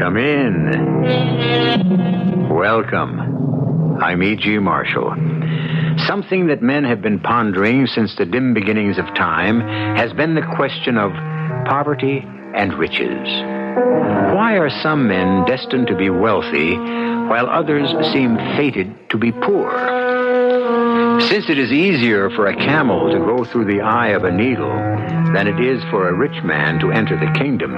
Come in. Welcome. I'm E.G. Marshall. Something that men have been pondering since the dim beginnings of time has been the question of poverty and riches. Why are some men destined to be wealthy while others seem fated to be poor? Since it is easier for a camel to go through the eye of a needle than it is for a rich man to enter the kingdom,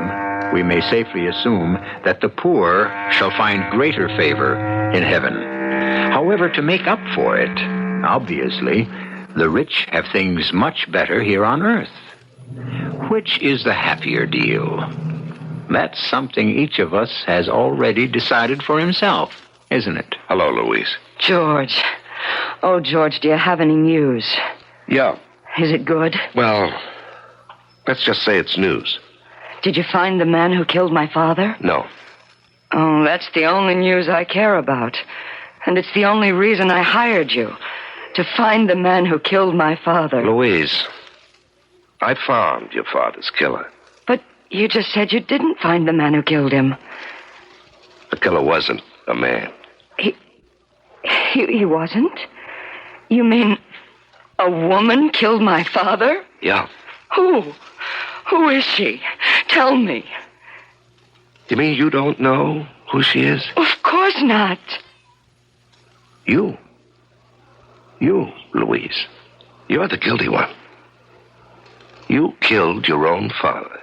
we may safely assume that the poor shall find greater favor in heaven. However, to make up for it, obviously, the rich have things much better here on earth. Which is the happier deal? That's something each of us has already decided for himself, isn't it? Hello, Louise. George. Oh, George, do you have any news? Yeah. Is it good? Well, let's just say it's news. Did you find the man who killed my father? No. Oh, that's the only news I care about. And it's the only reason I hired you. To find the man who killed my father. Louise, I found your father's killer. But you just said you didn't find the man who killed him. The killer wasn't a man. He wasn't? You mean a woman killed my father? Yeah. Who? Who is she? Tell me. You mean you don't know who she is? Of course not. You, Louise. You're the guilty one. You killed your own father.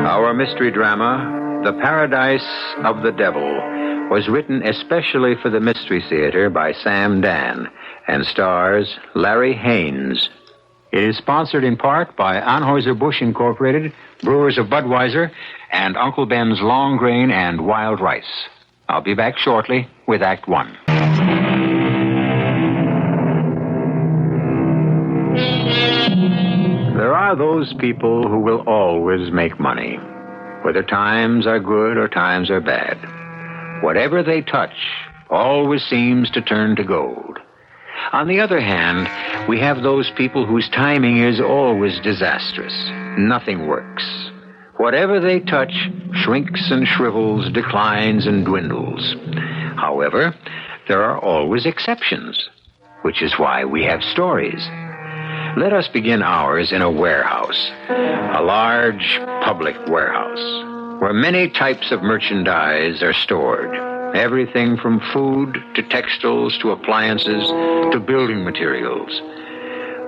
Our mystery drama, The Paradise of the Devil, was written especially for the Mystery Theater by Sam Dan and stars Larry Haynes. It is sponsored in part by Anheuser-Busch Incorporated, Brewers of Budweiser, and Uncle Ben's Long Grain and Wild Rice. I'll be back shortly with Act One. There are those people who will always make money, whether times are good or times are bad. Whatever they touch always seems to turn to gold. On the other hand, we have those people whose timing is always disastrous. Nothing works. Whatever they touch shrinks and shrivels, declines and dwindles. However, there are always exceptions, which is why we have stories. Let us begin ours in a warehouse, a large public warehouse, where many types of merchandise are stored. Everything from food to textiles to appliances to building materials.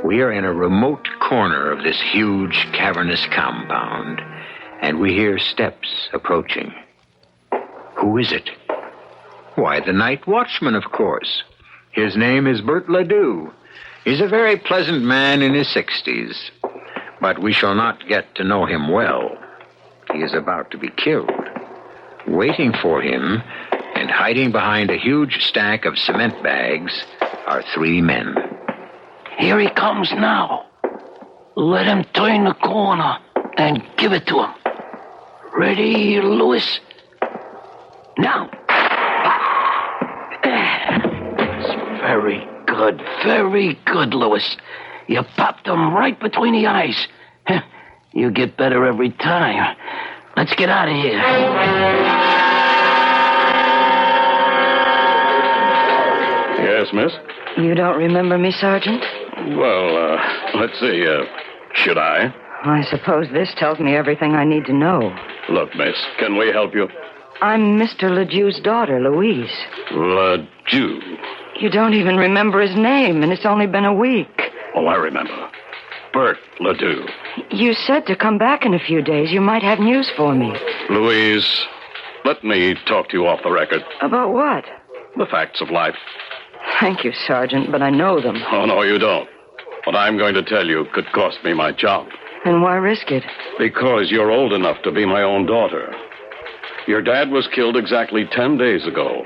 We are in a remote corner of this huge cavernous compound, and we hear steps approaching. Who is it? Why, the night watchman, of course. His name is Bert Ledoux. He's a very pleasant man in his 60s, but we shall not get to know him well. He is about to be killed. Waiting for him, and hiding behind a huge stack of cement bags, are three men. Here he comes now. Let him turn the corner and give it to him. Ready, Louis? Now. It's very good, Louis. You popped him right between the eyes. You get better every time. Let's get out of here. Yes, miss? You don't remember me, Sergeant? Well, let's see. Should I? I suppose this tells me everything I need to know. Look, miss, can we help you? I'm Mr. Ledoux's daughter, Louise. Ledoux. You don't even remember his name, and it's only been a week. Oh, I remember. Bert Ledoux. You said to come back in a few days. You might have news for me. Louise, let me talk to you off the record. About what? The facts of life. Thank you, Sergeant, but I know them. Oh, no, you don't. What I'm going to tell you could cost me my job. And why risk it? Because you're old enough to be my own daughter. Your dad was killed exactly 10 days ago.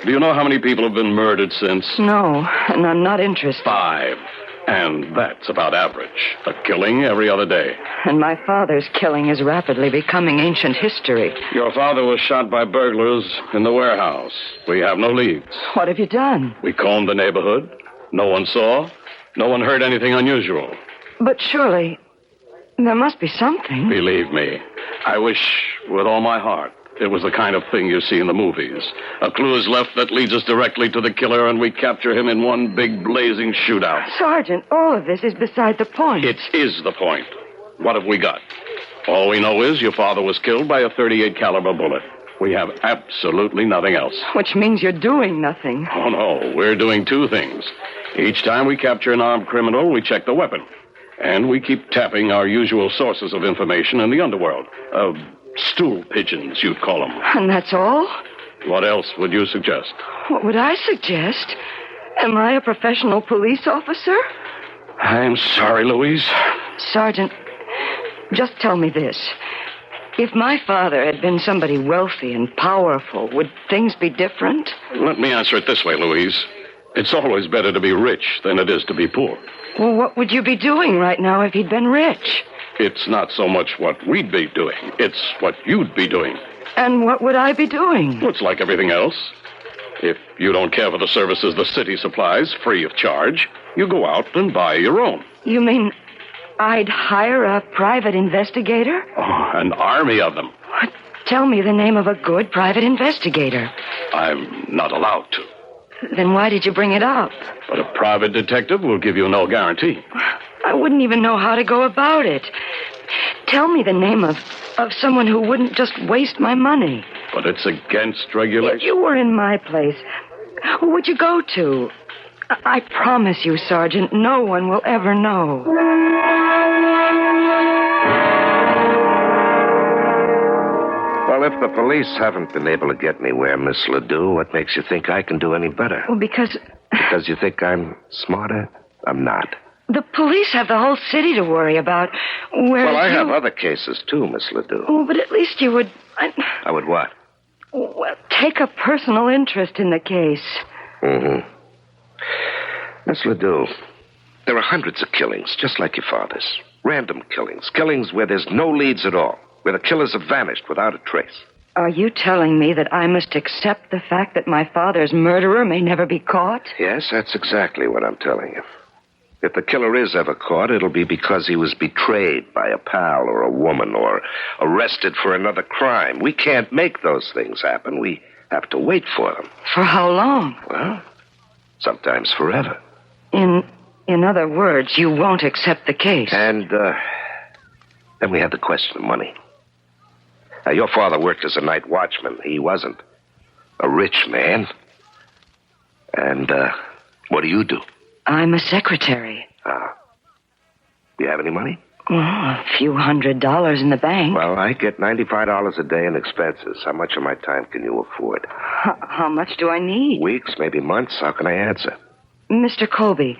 Do you know how many people have been murdered since? No, and I'm not interested. 5. And that's about average. A killing every other day. And my father's killing is rapidly becoming ancient history. Your father was shot by burglars in the warehouse. We have no leads. What have you done? We combed the neighborhood. No one saw. No one heard anything unusual. But surely, there must be something. Believe me, I wish with all my heart it was the kind of thing you see in the movies. A clue is left that leads us directly to the killer, and we capture him in one big blazing shootout. Sergeant, all of this is beside the point. It is the point. What have we got? All we know is your father was killed by a .38 caliber bullet. We have absolutely nothing else. Which means you're doing nothing. Oh, no. We're doing two things. Each time we capture an armed criminal, we check the weapon. And we keep tapping our usual sources of information in the underworld. Stool pigeons, you'd call them. And that's all? What else would you suggest? What would I suggest? Am I a professional police officer? I'm sorry, Louise. Sergeant, just tell me this. If my father had been somebody wealthy and powerful, would things be different? Let me answer it this way, Louise. It's always better to be rich than it is to be poor. Well, what would you be doing right now if he'd been rich? It's not so much what we'd be doing. It's what you'd be doing. And what would I be doing? Well, it's like everything else. If you don't care for the services the city supplies free of charge, you go out and buy your own. You mean I'd hire a private investigator? Oh, an army of them. What? Tell me the name of a good private investigator. I'm not allowed to. Then why did you bring it up? But a private detective will give you no guarantee. I wouldn't even know how to go about it. Tell me the name of someone who wouldn't just waste my money. But it's against regulation. If you were in my place, who would you go to? I promise you, Sergeant, no one will ever know. Well, if the police haven't been able to get anywhere, Miss Ledoux, what makes you think I can do any better? Well, because you think I'm smarter? I'm not. the police have the whole city to worry about. Well, I have other cases, too, Miss Ledoux. Oh, but at least you would... I would what? Well, take a personal interest in the case. Mm-hmm. Miss Ledoux, there are hundreds of killings, just like your father's. Random killings. Killings where there's no leads at all. Where the killers have vanished without a trace. Are you telling me that I must accept the fact that my father's murderer may never be caught? Yes, that's exactly what I'm telling you. If the killer is ever caught, it'll be because he was betrayed by a pal or a woman or arrested for another crime. We can't make those things happen. We have to wait for them. For how long? Well, sometimes forever. In other words, you won't accept the case. And then we have the question of money. Now, your father worked as a night watchman. He wasn't a rich man. And what do? I'm a secretary. Do you have any money? Well, a few $100 in the bank. Well, I get $95 a day in expenses. How much of my time can you afford? How much do I need? Weeks, maybe months. How can I answer? Mr. Colby,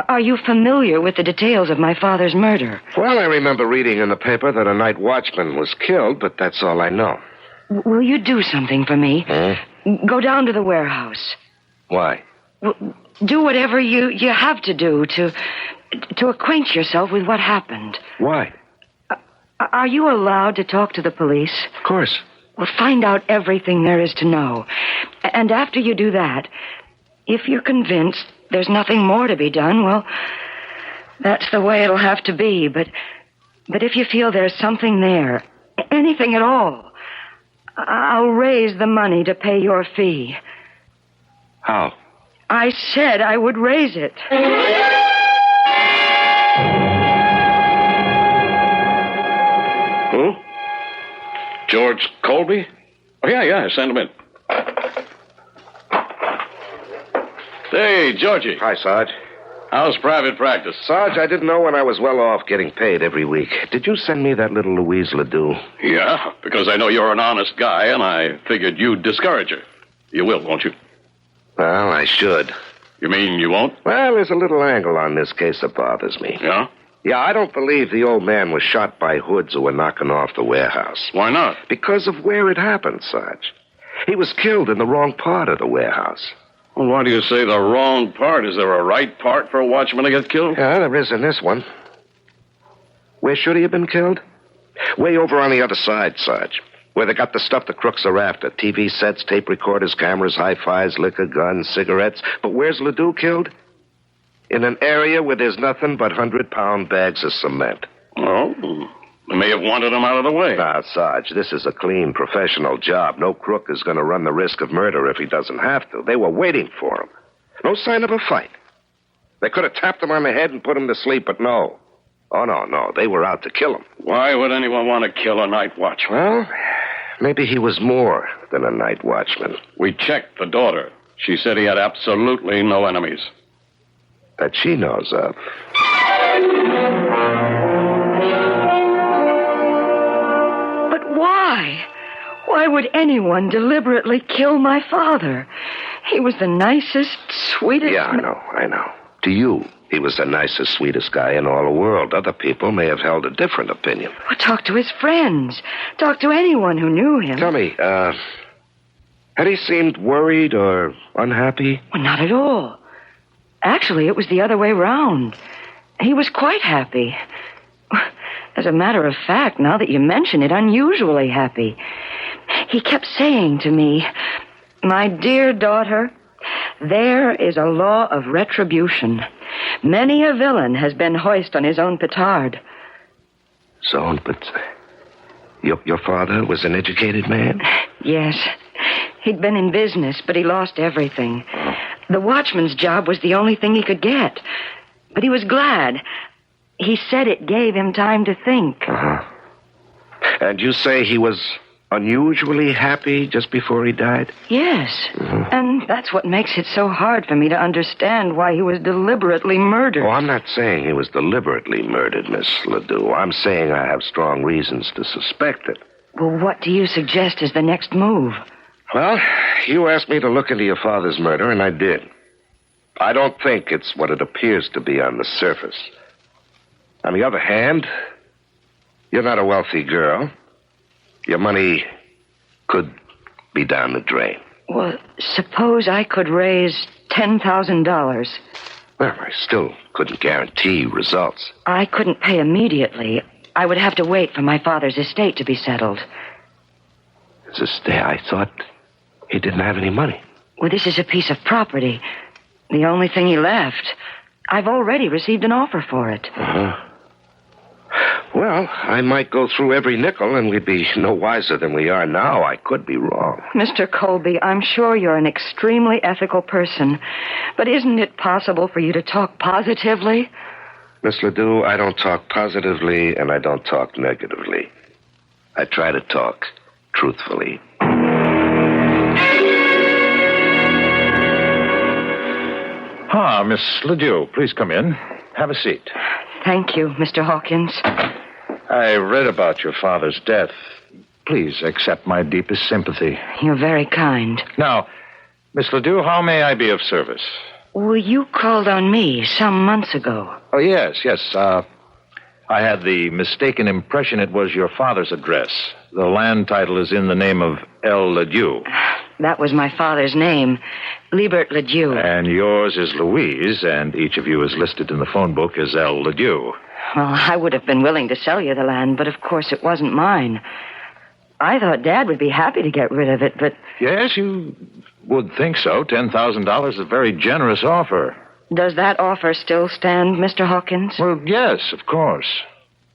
are you familiar with the details of my father's murder? Well, I remember reading in the paper that a night watchman was killed, but that's all I know. Will you do something for me? Go down to the warehouse. Why? Do whatever you have to do to acquaint yourself with what happened. Why? Are you allowed to talk to the police? Of course. Well, find out everything there is to know. And after you do that, if you're convinced there's nothing more to be done, well, that's the way it'll have to be. But if you feel there's something there, anything at all, I'll raise the money to pay your fee. How? I said I would raise it. Who? George Colby? Oh, yeah, send him in. Hey, Georgie. Hi, Sarge. How's private practice? Sarge, I didn't know when I was well off getting paid every week. Did you send me that little Louise Ledoux? Yeah, because I know you're an honest guy, and I figured you'd discourage her. You will, won't you? Well, I should. You mean you won't? Well, there's a little angle on this case that bothers me. Yeah? Yeah, I don't believe the old man was shot by hoods who were knocking off the warehouse. Why not? Because of where it happened, Sarge. He was killed in the wrong part of the warehouse. Well, why do you say the wrong part? Is there a right part for a watchman to get killed? Yeah, there is in this one. Where should he have been killed? Way over on the other side, Sarge. Where they got the stuff the crooks are after. TV sets, tape recorders, cameras, hi-fis, liquor, guns, cigarettes. But where's Ledoux killed? in an area where there's nothing but 100-pound bags of cement. Oh, they may have wanted him out of the way. Now, Sarge, this is a clean, professional job. No crook is going to run the risk of murder if he doesn't have to. They were waiting for him. No sign of a fight. They could have tapped him on the head and put him to sleep, but no. Oh, no. They were out to kill him. Why would anyone want to kill a night watchman? Well, maybe he was more than a night watchman. We checked the daughter. She said he had absolutely no enemies. That she knows of. But why? Why would anyone deliberately kill my father? He was the nicest, sweetest... Yeah, I know. To you, he was the nicest, sweetest guy in all the world. Other people may have held a different opinion. Well, talk to his friends. Talk to anyone who knew him. Tell me, had he seemed worried or unhappy? Well, not at all. Actually, it was the other way round. He was quite happy. As a matter of fact, now that you mention it, unusually happy. He kept saying to me, "My dear daughter, there is a law of retribution. Many a villain has been hoist on his own petard." So, but your father was an educated man? Yes. He'd been in business, but he lost everything. The watchman's job was the only thing he could get. But he was glad. He said it gave him time to think. Uh-huh. And you say he was unusually happy just before he died? Yes. Mm-hmm. And that's what makes it so hard for me to understand why he was deliberately murdered. Oh, I'm not saying he was deliberately murdered, Miss Ledoux. I'm saying I have strong reasons to suspect it. Well, what do you suggest is the next move? Well, you asked me to look into your father's murder, and I did. I don't think it's what it appears to be on the surface. On the other hand, you're not a wealthy girl. Your money could be down the drain. Well, suppose I could raise $10,000. Well, I still couldn't guarantee results. I couldn't pay immediately. I would have to wait for my father's estate to be settled. His estate? I thought he didn't have any money. Well, this is a piece of property. The only thing he left. I've already received an offer for it. Uh-huh. Well, I might go through every nickel and we'd be no wiser than we are now. I could be wrong. Mr. Colby, I'm sure you're an extremely ethical person, but isn't it possible for you to talk positively? Miss Ledoux, I don't talk positively and I don't talk negatively. I try to talk truthfully. Ah, Miss Ledoux, please come in. Have a seat. Thank you, Mr. Hawkins. I read about your father's death. Please accept my deepest sympathy. You're very kind. Now, Miss Ledoux, how may I be of service? Well, you called on me some months ago. Oh, yes. I had the mistaken impression it was your father's address. The land title is in the name of L. Ledoux. That was my father's name, Liebert Ledoux. And yours is Louise, and each of you is listed in the phone book as L. Ledoux. Well, I would have been willing to sell you the land, but of course it wasn't mine. I thought Dad would be happy to get rid of it, but... Yes, you would think so. $10,000 is a very generous offer. Does that offer still stand, Mr. Hawkins? Well, yes, of course.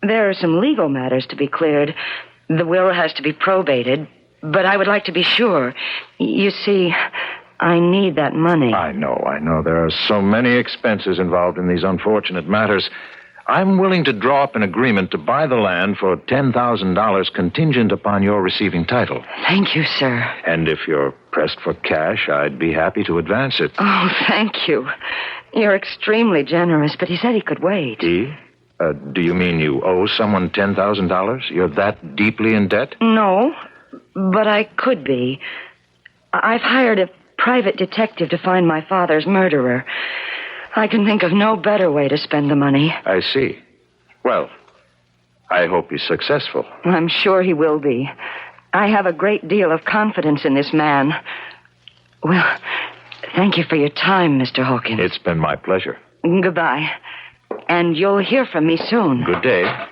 There are some legal matters to be cleared. The will has to be probated, but I would like to be sure. You see, I need that money. I know. There are so many expenses involved in these unfortunate matters. I'm willing to draw up an agreement to buy the land for $10,000 contingent upon your receiving title. Thank you, sir. And if you're pressed for cash, I'd be happy to advance it. Oh, thank you. You're extremely generous, but he said he could wait. He? Do you mean you owe someone $10,000? You're that deeply in debt? No, but I could be. I've hired a private detective to find my father's murderer. I can think of no better way to spend the money. I see. Well, I hope he's successful. I'm sure he will be. I have a great deal of confidence in this man. Well, thank you for your time, Mr. Hawkins. It's been my pleasure. Goodbye. And you'll hear from me soon. Good day.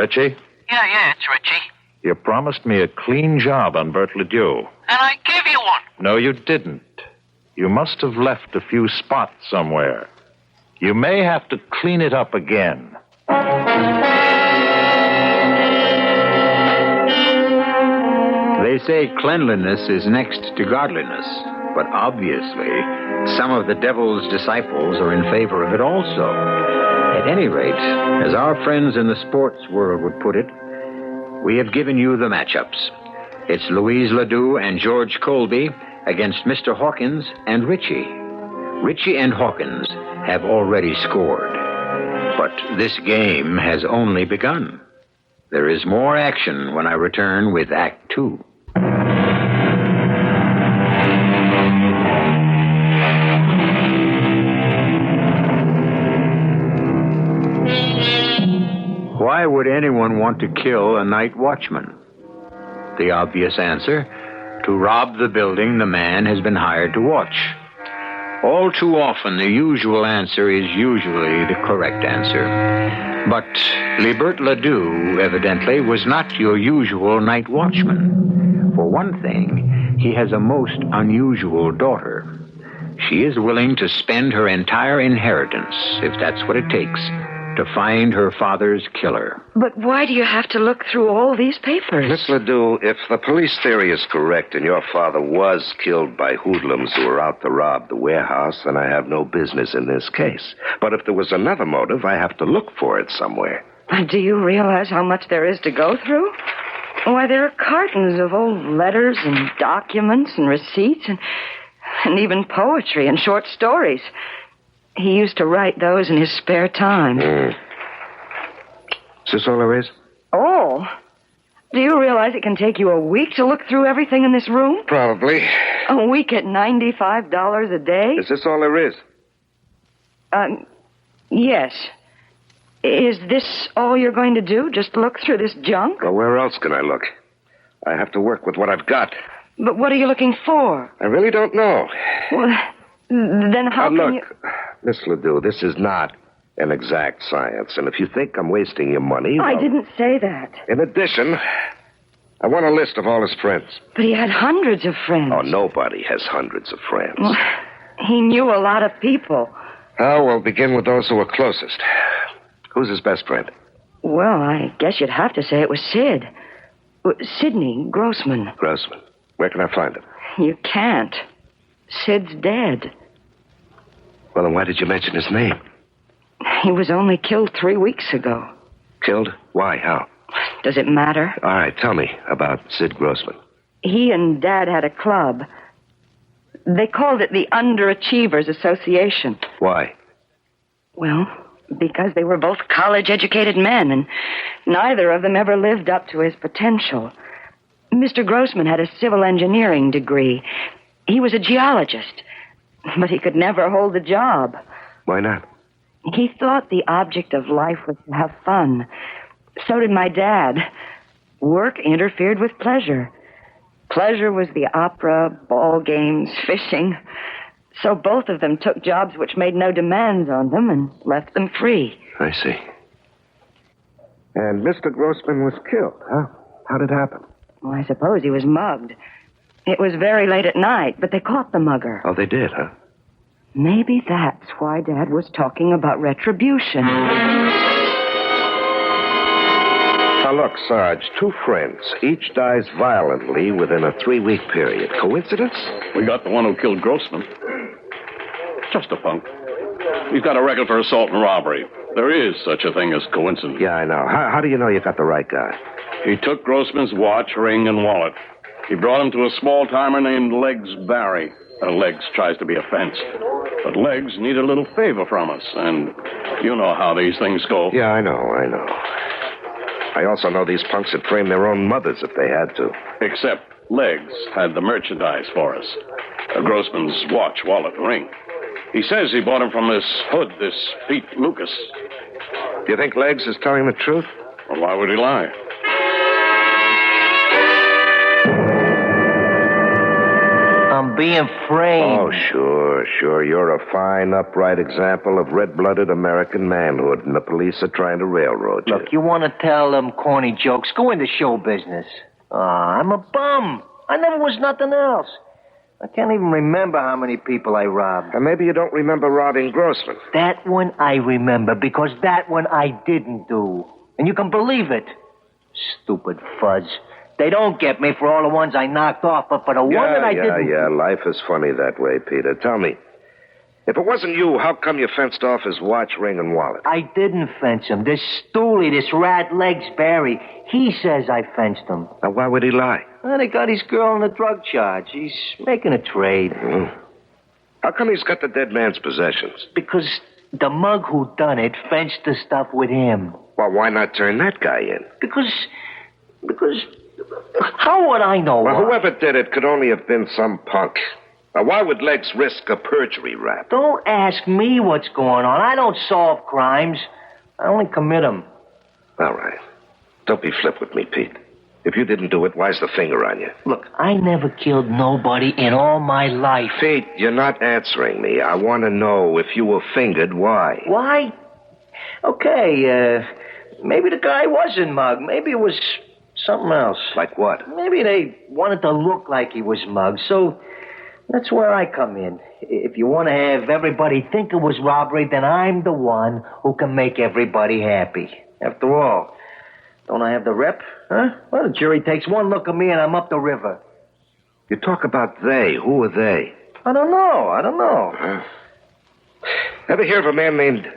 Richie? Yeah, it's Richie. You promised me a clean job on Bert Ledoux. And I gave you one. No, you didn't. You must have left a few spots somewhere. You may have to clean it up again. They say cleanliness is next to godliness, but obviously, some of the devil's disciples are in favor of it also. At any rate, as our friends in the sports world would put it, we have given you the matchups. It's Louise Ledoux and George Colby against Mr. Hawkins and Richie. Richie and Hawkins have already scored. But this game has only begun. There is more action when I return with Act 2. Why would anyone want to kill a night watchman? The obvious answer, to rob the building the man has been hired to watch. All too often, the usual answer is usually the correct answer. But Libert Ledoux, evidently, was not your usual night watchman. For one thing, he has a most unusual daughter. She is willing to spend her entire inheritance, if that's what it takes, to find her father's killer. But why do you have to look through all these papers? Miss Ledoux, if the police theory is correct and your father was killed by hoodlums who were out to rob the warehouse, then I have no business in this case. But if there was another motive, I have to look for it somewhere. Do you realize how much there is to go through? Why, there are cartons of old letters and documents and receipts and even poetry and short stories. He used to write those in his spare time. Is this all there is? Oh? Do you realize it can take you a week to look through everything in this room? Probably. A week at $95 a day? Is this all there is? Yes. Is this all you're going to do? Just look through this junk? Well, where else can I look? I have to work with what I've got. But what are you looking for? I really don't know. Well, then how can look, you... Miss Ledoux, this is not an exact science, and if you think I'm wasting your money... I well, didn't say that. In addition, I want a list of all his friends. But he had hundreds of friends. Oh, nobody has hundreds of friends. Well, he knew a lot of people. Oh, we'll begin with those who are closest. Who's his best friend? Well, I guess you'd have to say it was Sid. Sidney Grossman. Grossman. Where can I find him? You can't. Sid's dead. Well, then why did you mention his name? He was only killed 3 weeks ago. Killed? Why? How? Does it matter? All right, tell me about Sid Grossman. He and Dad had a club. They called it the Underachievers Association. Why? Well, because they were both college-educated men, and neither of them ever lived up to his potential. Mr. Grossman had a civil engineering degree. He was a geologist, but he could never hold a job. Why not? He thought the object of life was to have fun. So did my dad. Work interfered with pleasure. Pleasure was the opera, ball games, fishing. So both of them took jobs which made no demands on them and left them free. I see. And Mr. Grossman was killed, huh? How did it happen? Well, I suppose he was mugged. It was very late at night, but they caught the mugger. Oh, they did, huh? Maybe that's why Dad was talking about retribution. Now, look, Sarge, 2 friends. Each dies violently within a 3-week period. Coincidence? We got the one who killed Grossman. Just a punk. He's got a record for assault and robbery. There is such a thing as coincidence. Yeah, I know. How do you know you got the right guy? He took Grossman's watch, ring, and wallet. He brought him to a small-timer named Legs Barry. Legs tries to be a fence. But Legs need a little favor from us, and you know how these things go. Yeah, I know. I also know these punks would frame their own mothers if they had to. Except Legs had the merchandise for us. Grossman's watch, wallet, and ring. He says he bought him from this hood, this Pete Lucas. Do you think Legs is telling the truth? Well, why would he lie? I'm being framed. Oh, sure. You're a fine, upright example of red-blooded American manhood, and the police are trying to railroad you. Look, you want to tell them corny jokes? Go into show business. I'm a bum. I never was nothing else. I can't even remember how many people I robbed. And maybe you don't remember robbing Grossman. That one I remember, because that one I didn't do. And you can believe it. Stupid fuzz. They don't get me for all the ones I knocked off, but for the one that I didn't... Yeah, life is funny that way, Peter. Tell me, if it wasn't you, how come you fenced off his watch, ring, and wallet? I didn't fence him. This stoolie, this rat legs Barry, he says I fenced him. Now, why would he lie? Well, they got his girl on a drug charge. He's making a trade. How come he's got the dead man's possessions? Because the mug who done it fenced the stuff with him. Well, why not turn that guy in? Because... How would I know? Well, whoever did it could only have been some punk. Now, why would Legs risk a perjury rap? Don't ask me what's going on. I don't solve crimes. I only commit them. All right. Don't be flip with me, Pete. If you didn't do it, why's the finger on you? Look, I never killed nobody in all my life. Pete, you're not answering me. I want to know if you were fingered, why? Why? Okay, maybe the guy wasn't mugged. Maybe it was something else. Like what? Maybe they wanted to look like he was mugged, so that's where I come in. If you want to have everybody think it was robbery, then I'm the one who can make everybody happy. After all, don't I have the rep? Huh? Well, the jury takes one look at me and I'm up the river. You talk about they. Who are they? I don't know. Huh? Ever hear of a man named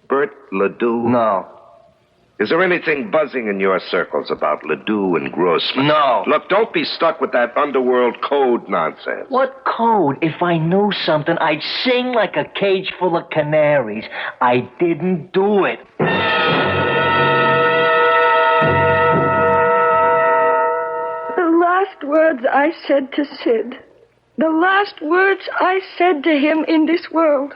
Bert Ledoux? No. Is there anything buzzing in your circles about Ledoux and Grossman? No. Look, don't be stuck with that underworld code nonsense. What code? If I knew something, I'd sing like a cage full of canaries. I didn't do it. The last words I said to Sid, the last words I said to him in this world,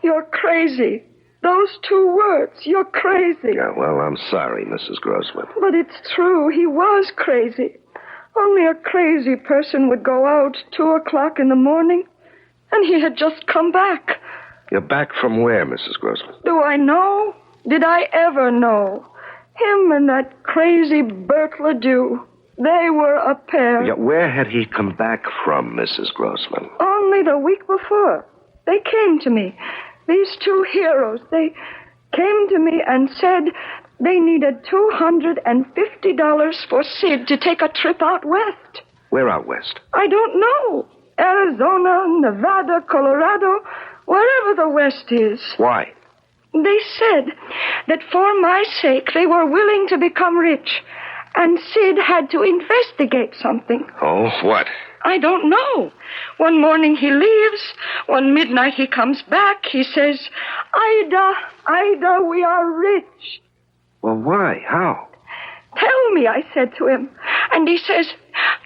you're crazy. Those 2 words, you're crazy. Yeah, well, I'm sorry, Mrs. Grossman. But it's true, he was crazy. Only a crazy person would go out 2:00 in the morning, and he had just come back. You're back from where, Mrs. Grossman? Do I know? Did I ever know? Him and that crazy Bert Ledoux, they were a pair. Yeah, where had he come back from, Mrs. Grossman? Only the week before. They came to me. These 2 heroes, they came to me and said they needed $250 for Sid to take a trip out west. Where out west? I don't know. Arizona, Nevada, Colorado, wherever the west is. Why? They said that for my sake they were willing to become rich, and Sid had to investigate something. Oh, what? I don't know. One morning he leaves. One midnight he comes back. He says, Ida, we are rich. Well, why? How? Tell me, I said to him. And he says,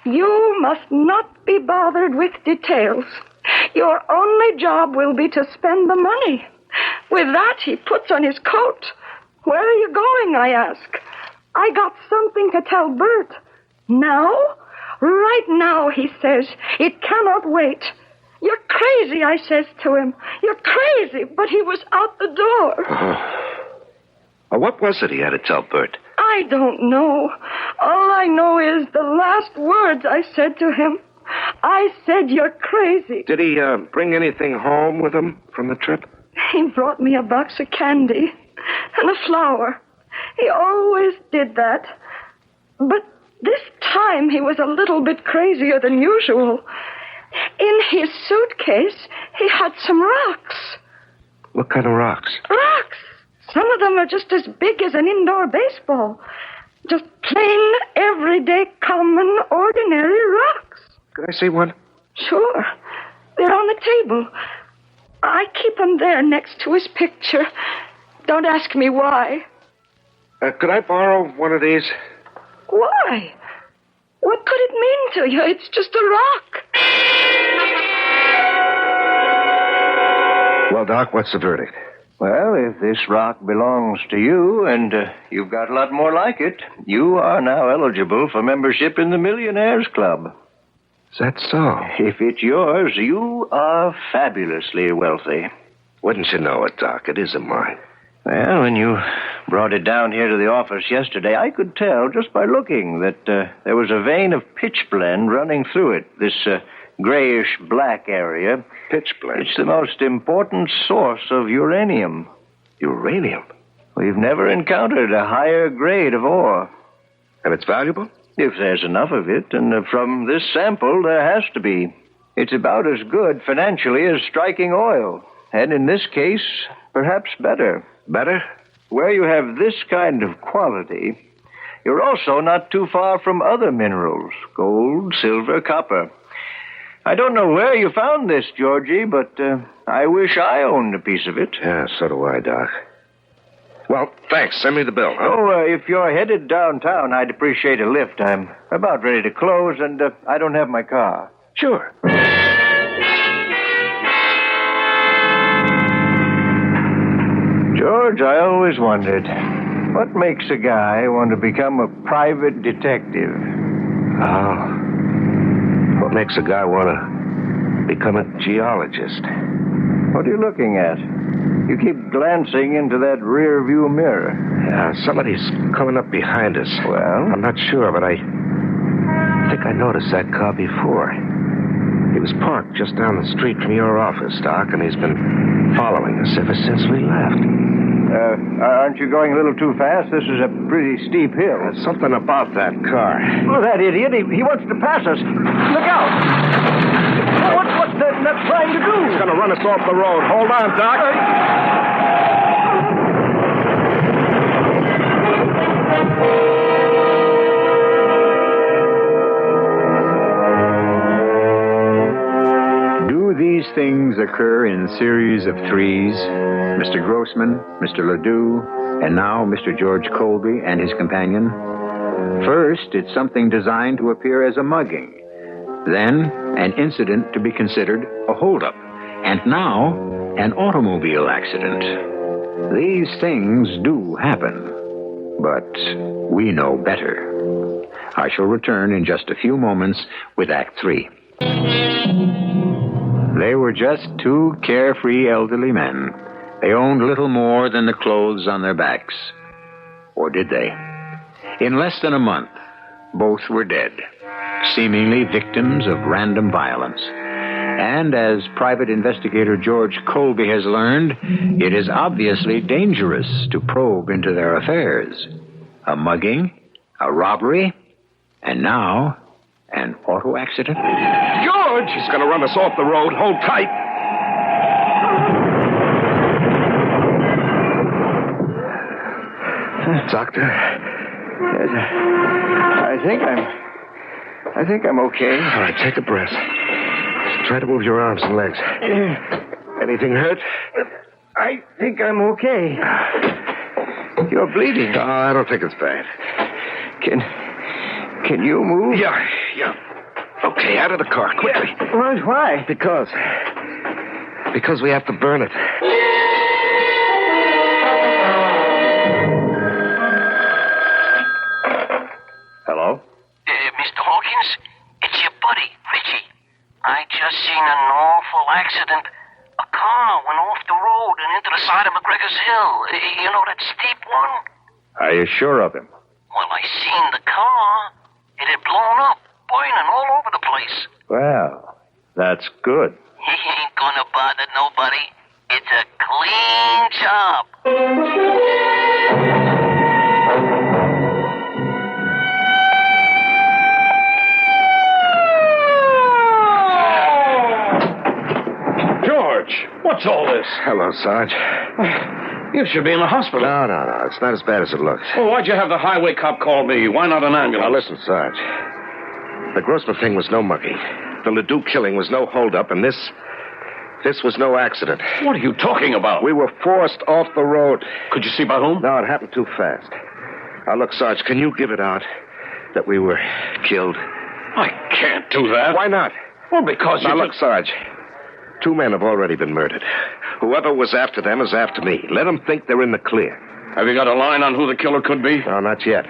you must not be bothered with details. Your only job will be to spend the money. With that, he puts on his coat. Where are you going, I ask. I got something to tell Bert. Now? Right now, he says. It cannot wait. You're crazy, I says to him. You're crazy, but he was out the door. What was it he had to tell Bert? I don't know. All I know is the last words I said to him. I said, you're crazy. Did he bring anything home with him from the trip? He brought me a box of candy and a flower. He always did that. But this time he was a little bit crazier than usual. In his suitcase, he had some rocks. What kind of rocks? Rocks. Some of them are just as big as an indoor baseball. Just plain, everyday, common, ordinary rocks. Could I see one? Sure. They're on the table. I keep them there next to his picture. Don't ask me why. Could I borrow one of these? Why? What could it mean to you? It's just a rock. Well, Doc, what's the verdict? Well, if this rock belongs to you, and you've got a lot more like it, you are now eligible for membership in the Millionaires Club. Is that so? If it's yours, you are fabulously wealthy. Wouldn't you know it, Doc? It isn't mine. Well, when you brought it down here to the office yesterday, I could tell just by looking that there was a vein of pitchblende running through it, this grayish-black area. Pitchblende? It's the most important source of uranium. Uranium? We've never encountered a higher grade of ore. And it's valuable? If there's enough of it, and from this sample, there has to be. It's about as good financially as striking oil. And in this case, perhaps better. Better? Where you have this kind of quality, you're also not too far from other minerals. Gold, silver, copper. I don't know where you found this, Georgie, but I wish I owned a piece of it. Yeah, so do I, Doc. Well, thanks. Send me the bill, huh? Oh, if you're headed downtown, I'd appreciate a lift. I'm about ready to close, and I don't have my car. Sure. George, I always wondered, what makes a guy want to become a private detective? Oh. What makes a guy want to become a geologist? What are you looking at? You keep glancing into that rear view mirror. Yeah, somebody's coming up behind us. Well? I'm not sure, but I think I noticed that car before. He was parked just down the street from your office, Doc, and he's been following us ever since we left. Aren't you going a little too fast? This is a pretty steep hill. There's something about that car. Oh, that idiot. He wants to pass us. Look out! What's that trying to do? He's going to run us off the road. Hold on, Doc. Do these things occur in series of threes? Mr. Grossman, Mr. Ledoux, and now Mr. George Colby and his companion? First, it's something designed to appear as a mugging. Then, an incident to be considered a holdup. And now, an automobile accident. These things do happen. But we know better. I shall return in just a few moments with Act 3. They were just two carefree elderly men. They owned little more than the clothes on their backs. Or did they? In less than a month, both were dead, seemingly victims of random violence. And as Private Investigator George Colby has learned, it is obviously dangerous to probe into their affairs. A mugging, a robbery, and now an auto accident. George! He's going to run us off the road. Hold tight. Doctor, I think I'm okay. All right, take a breath. Try to move your arms and legs. Anything hurt? I think I'm okay. You're bleeding. Oh, I don't think it's bad. Can you move? Yeah. Okay, out of the car, quickly. Why? Because we have to burn it. Hello? Mr. Hawkins, it's your buddy, Richie. I just seen an awful accident. A car went off the road and into the side of McGregor's Hill. You know that steep one? Are you sure of him? Well, I seen the car. It had blown up, burning all over the place. Well, that's good. He ain't gonna bother nobody. It's a clean job. George, what's all this? Hello, Sarge. You should be in the hospital. No. It's not as bad as it looks. Well, why'd you have the highway cop call me? Why not an ambulance? Now, listen, Sarge. The Grossman thing was no mugging. The Ledoux killing was no holdup, and this was no accident. What are you talking about? We were forced off the road. Could you see by whom? No, it happened too fast. Now, look, Sarge, can you give it out that we were killed? I can't do that. Why not? Well, because Now, look, Sarge. 2 men have already been murdered. Whoever was after them is after me. Let them think they're in the clear. Have you got a line on who the killer could be? No, not yet.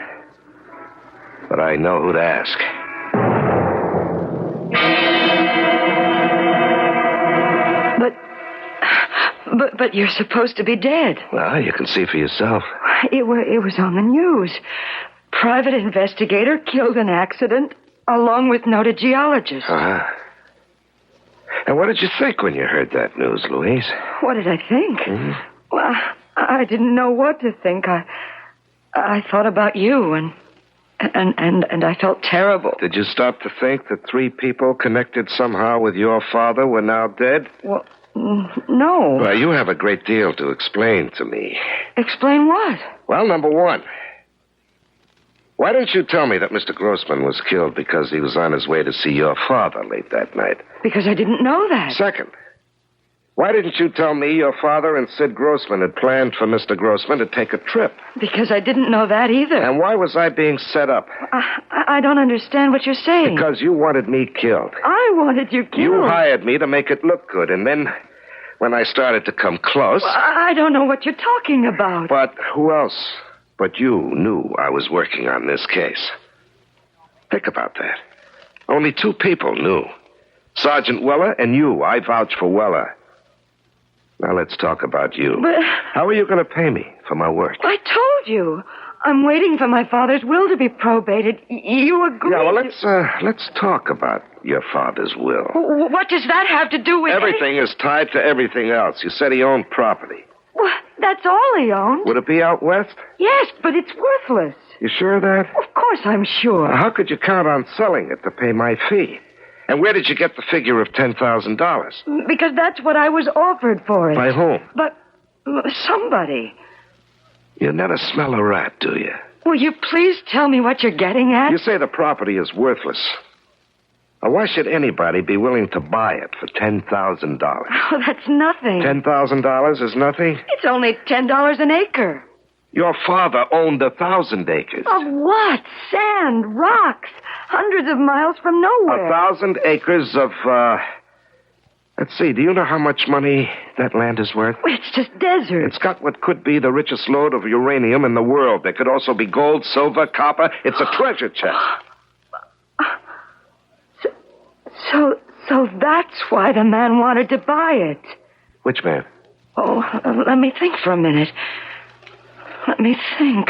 But I know who to ask. But you're supposed to be dead. Well, you can see for yourself. It was on the news. Private investigator killed in accident, along with noted geologist. Uh-huh. And what did you think when you heard that news, Louise? What did I think? Mm-hmm. Well, I didn't know what to think. I thought about you, and I felt terrible. Did you stop to think that 3 people connected somehow with your father were now dead? Well, no. Well, you have a great deal to explain to me. Explain what? Well, number 1. Why didn't you tell me that Mr. Grossman was killed because he was on his way to see your father late that night? Because I didn't know that. Second, why didn't you tell me your father and Sid Grossman had planned for Mr. Grossman to take a trip? Because I didn't know that either. And why was I being set up? I don't understand what you're saying. Because you wanted me killed. I wanted you killed. You hired me to make it look good, and then when I started to come close... Well, I don't know what you're talking about. But who else but you knew I was working on this case? Think about that. Only 2 people knew. Sergeant Weller and you. I vouch for Weller. Now let's talk about you. But how are you going to pay me for my work? I told you. I'm waiting for my father's will to be probated. You agreed. Yeah, well, let's talk about your father's will. What does that have to do with Everything is tied to everything else. You said he owned property. Well, that's all he owned. Would it be out west? Yes, but it's worthless. You sure of that? Of course I'm sure. How could you count on selling it to pay my fee? And where did you get the figure of $10,000? Because that's what I was offered for it. By whom? But somebody. You never smell a rat, do you? Will you please tell me what you're getting at? You say the property is worthless. Now, why should anybody be willing to buy it for $10,000? Oh, that's nothing. $10,000 is nothing? It's only $10 an acre. Your father owned 1,000 acres. Of what? Sand, rocks, hundreds of miles from nowhere. 1,000 acres of, let's see, do you know how much money that land is worth? It's just desert. It's got what could be the richest load of uranium in the world. There could also be gold, silver, copper. It's a treasure chest. So that's why the man wanted to buy it. Which man? Oh, let me think for a minute. Let me think.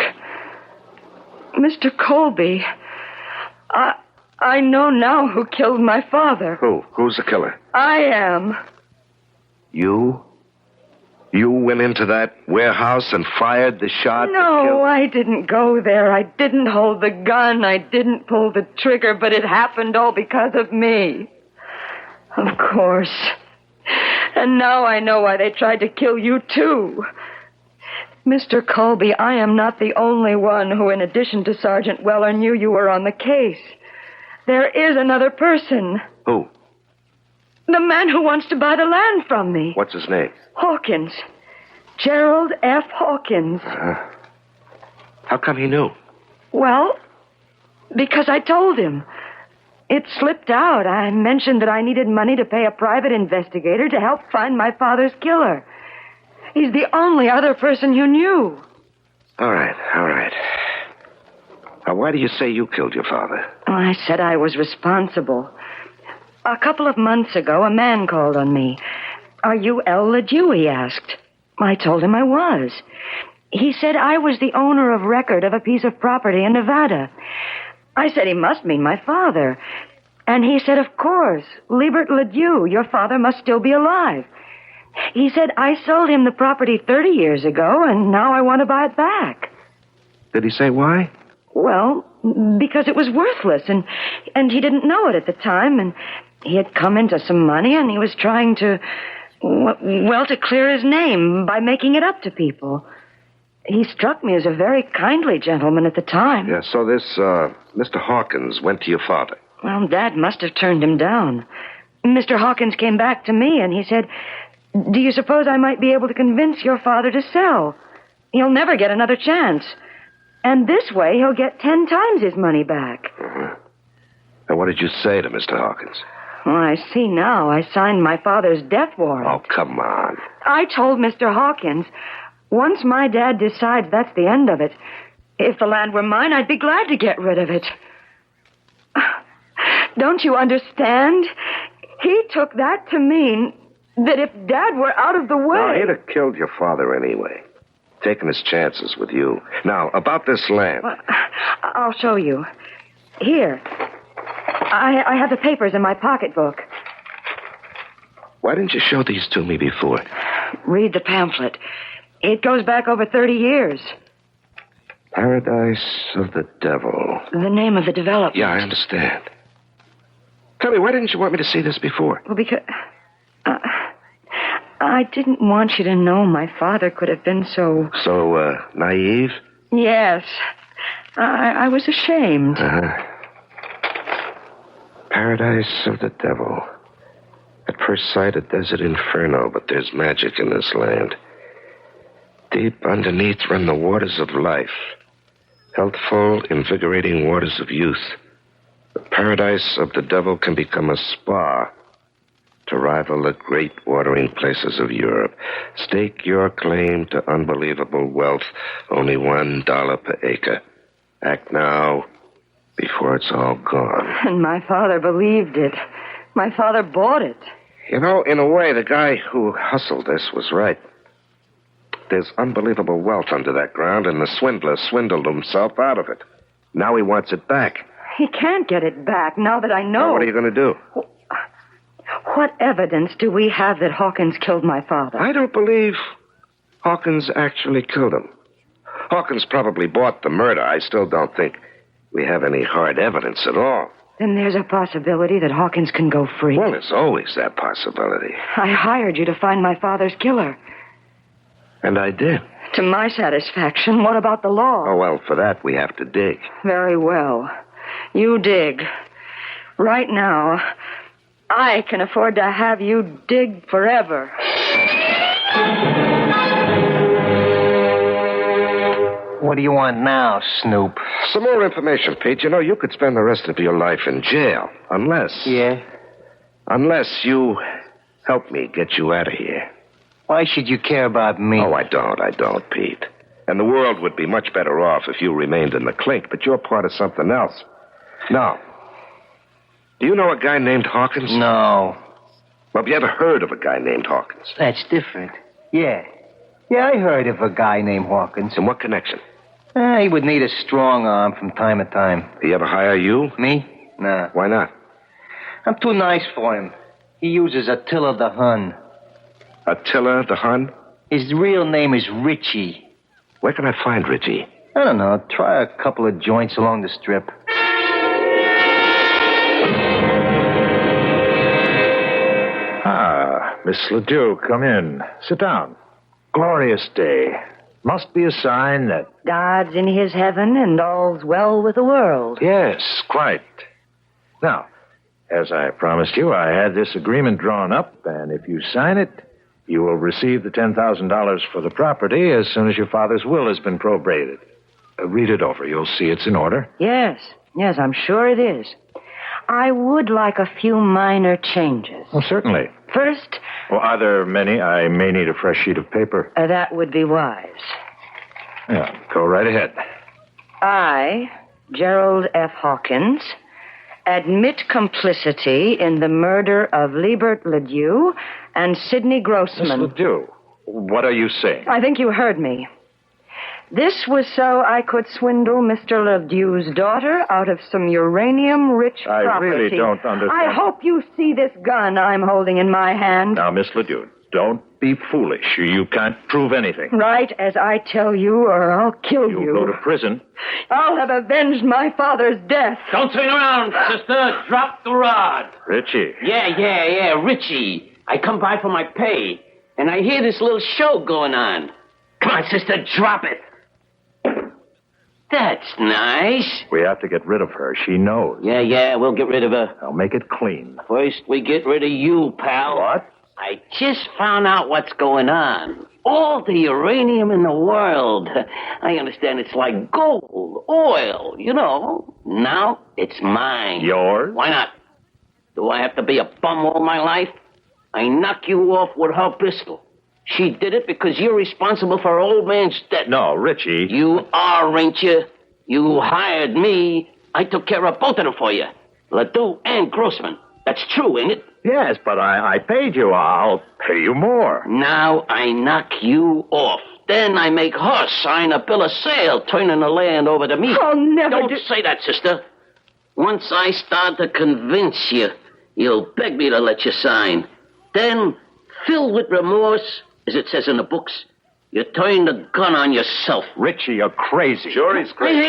Mr. Colby, I know now who killed my father. Who? Who's the killer? I am. You? You went into that warehouse and fired the shot? No, I didn't go there. I didn't hold the gun. I didn't pull the trigger, but it happened all because of me. Of course. And now I know why they tried to kill you, too. Mr. Colby, I am not the only one who, in addition to Sergeant Weller, knew you were on the case. There is another person. Who? The man who wants to buy the land from me. What's his name? Hawkins. Gerald F. Hawkins. How come he knew? Well, because I told him. It slipped out. I mentioned that I needed money to pay a private investigator to help find my father's killer. He's the only other person who knew. All right. Now, why do you say you killed your father? I said I was responsible. A couple of months ago, a man called on me. Are you L. LeDew, he asked. I told him I was. He said I was the owner of record of a piece of property in Nevada. I said he must mean my father. And he said, of course, Liebert LeDew, your father must still be alive. He said I sold him the property 30 years ago, and now I want to buy it back. Did he say why? Well, because it was worthless, and he didn't know it at the time, and he had come into some money, and he was trying to, to clear his name by making it up to people. He struck me as a very kindly gentleman at the time. Yeah, so this, Mr. Hawkins went to your father. Well, Dad must have turned him down. Mr. Hawkins came back to me, and he said, do you suppose I might be able to convince your father to sell? He'll never get another chance. And this way, he'll get 10 times his money back. Uh-huh. And what did you say to Mr. Hawkins? Well, I see now. I signed my father's death warrant. Oh, come on. I told Mr. Hawkins, once my dad decides that's the end of it, if the land were mine, I'd be glad to get rid of it. Don't you understand? He took that to mean that if Dad were out of the way... No, he'd have killed your father anyway. Taking his chances with you. Now, about this land. Well, I'll show you. Here. I have the papers in my pocketbook. Why didn't you show these to me before? Read the pamphlet. It goes back over 30 years. Paradise of the Devil. The name of the development. Yeah, I understand. Tell me, why didn't you want me to see this before? Well, because... I didn't want you to know my father could have been so... So, naive? Yes. I was ashamed. Uh-huh. Paradise of the Devil. At first sight, a desert inferno, but there's magic in this land. Deep underneath run the waters of life. Healthful, invigorating waters of youth. The paradise of the devil can become a spa to rival the great watering places of Europe. Stake your claim to unbelievable wealth, only $1 per acre. Act now, before it's all gone. And my father believed it. My father bought it. You know, in a way, the guy who hustled this was right. There's unbelievable wealth under that ground, and the swindler swindled himself out of it. Now he wants it back. He can't get it back, now that I know. Now, what are you going to do? What evidence do we have that Hawkins killed my father? I don't believe Hawkins actually killed him. Hawkins probably bought the murder. I still don't think we have any hard evidence at all. Then there's a possibility that Hawkins can go free. Well, there's always that possibility. I hired you to find my father's killer. And I did. To my satisfaction. What about the law? Oh, well, for that we have to dig. Very well. You dig. Right now, I can afford to have you dig forever. What do you want now, Snoop? Some more information, Pete. You know, you could spend the rest of your life in jail. Unless... Yeah? Unless you help me get you out of here. Why should you care about me? Oh, I don't, Pete. And the world would be much better off if you remained in the clink, but you're part of something else. Now, do you know a guy named Hawkins? No. Well, have you ever heard of a guy named Hawkins? That's different. Yeah. Yeah, I heard of a guy named Hawkins. In what connection? He would need a strong arm from time to time. He ever hire you? Me? Nah. Why not? I'm too nice for him. He uses Attila the Hun. Attila the Hun? His real name is Richie. Where can I find Richie? I don't know. Try a couple of joints along the strip. Ah, Miss Ledoux, come in. Sit down. Glorious day. Must be a sign that... God's in his heaven and all's well with the world. Yes, quite. Now, as I promised you, I had this agreement drawn up, and if you sign it, you will receive the $10,000 for the property as soon as your father's will has been probated. Read it over. You'll see it's in order. Yes, I'm sure it is. I would like a few minor changes. Well, certainly. First... Well, are there many? I may need a fresh sheet of paper. That would be wise. Yeah, go right ahead. I, Gerald F. Hawkins, admit complicity in the murder of Liebert Ledoux and Sidney Grossman. Miss Ledoux, what are you saying? I think you heard me. This was so I could swindle Mr. Ledoux's daughter out of some uranium-rich property. I really don't understand. I hope you see this gun I'm holding in my hand. Now, Miss Ledoux, don't be foolish. You can't prove anything. Right as I tell you, or I'll kill you. You'll go to prison. I'll have avenged my father's death. Don't turn around, sister. Drop the rod. Richie. Yeah, Richie. I come by for my pay, and I hear this little show going on. Come on, sister, drop it. That's nice. We have to get rid of her. She knows. Yeah, we'll get rid of her. I'll make it clean. First, we get rid of you, pal. What? I just found out what's going on. All the uranium in the world. I understand it's like gold, oil, you know. Now it's mine. Yours? Why not? Do I have to be a bum all my life? I knock you off with her pistol. She did it because you're responsible for her old man's debt. No, Richie. You are, ain't you? You hired me. I took care of both of them for you. Ledoux and Grossman. That's true, ain't it? Yes, but I paid you. I'll pay you more. Now I knock you off. Then I make her sign a bill of sale, turning the land over to me. I'll never Don't say that, sister. Once I start to convince you, you'll beg me to let you sign. Then, filled with remorse, as it says in the books, you turn the gun on yourself. Richie, you're crazy. Sure, he's crazy.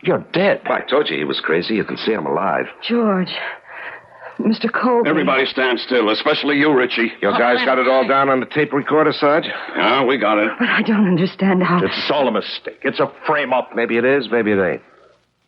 You're dead. I told you he was crazy. You can see I'm alive. George. Mr. Colby. Everybody stand still, especially you, Richie. Your guys got it all down on the tape recorder, Sarge? Yeah, we got it. But I don't understand how... It's all a mistake. It's a frame-up. Maybe it is, maybe it ain't.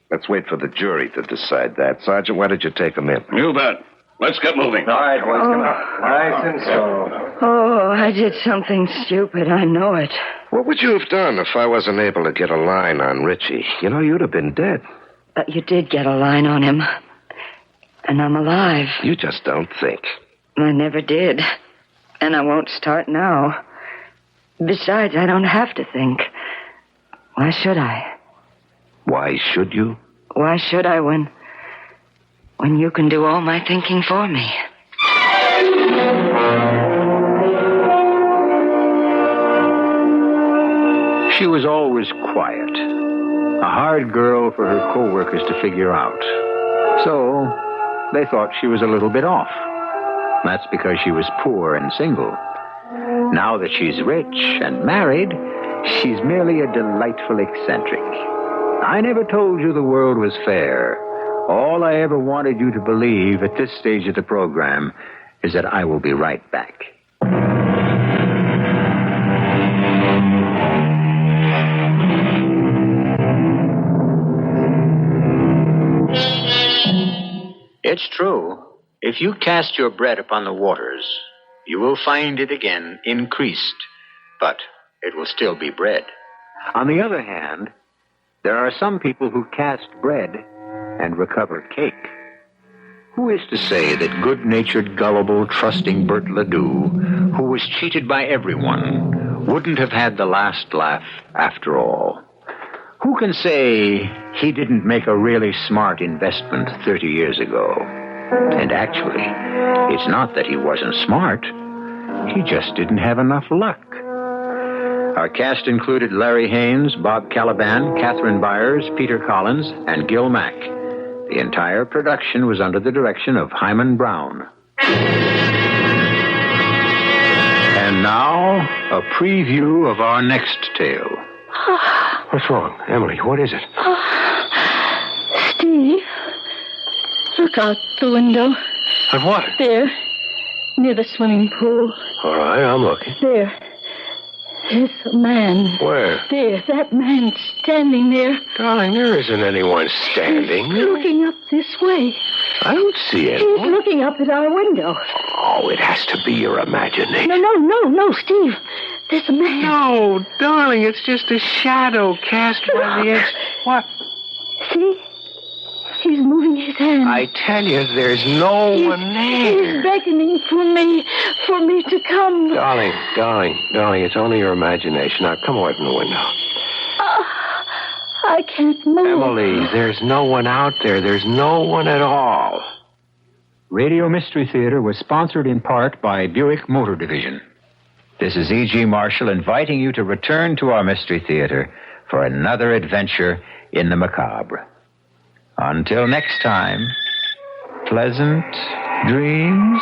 Let's wait for the jury to decide that. Sergeant, why did you take him in? You bet. Let's get moving. All right, boys, come on. Nice and slow. Oh, I did something stupid. I know it. What would you have done if I wasn't able to get a line on Richie? You know, you'd have been dead. But you did get a line on him. And I'm alive. You just don't think. I never did. And I won't start now. Besides, I don't have to think. Why should I? Why should you? Why should I when you can do all my thinking for me? She was always quiet. A hard girl for her co-workers to figure out. So they thought she was a little bit off. That's because she was poor and single. Now that she's rich and married, she's merely a delightful eccentric. I never told you the world was fair. All I ever wanted you to believe at this stage of the program is that I will be right back. It's true. If you cast your bread upon the waters, you will find it again increased, but it will still be bread. On the other hand, there are some people who cast bread and recover cake. Who is to say that good-natured, gullible, trusting Bert Ledoux, who was cheated by everyone, wouldn't have had the last laugh after all? Who can say he didn't make a really smart investment 30 years ago? And actually, it's not that he wasn't smart. He just didn't have enough luck. Our cast included Larry Haynes, Bob Caliban, Catherine Byers, Peter Collins, and Gil Mack. The entire production was under the direction of Hyman Brown. And now, a preview of our next tale. What's wrong? Emily, what is it? Steve, look out the window. At what? There, near the swimming pool. All right, I'm looking. There. There's a man. Where? There, that man standing there. Darling, there isn't anyone standing. He's looking up this way. I don't see He's anyone. looking up at our window. Oh, it has to be your imagination. No, Steve. There's a man. No, darling, it's just a shadow cast by the edge. What? See? He's moving his hand. I tell you, there's no one there. He's beckoning for me to come. Darling, it's only your imagination. Now, come away from the window. I can't move. Emily, there's no one out there. There's no one at all. Radio Mystery Theater was sponsored in part by Buick Motor Division. This is E.G. Marshall inviting you to return to our Mystery Theater for another adventure in the macabre. Until next time, pleasant dreams.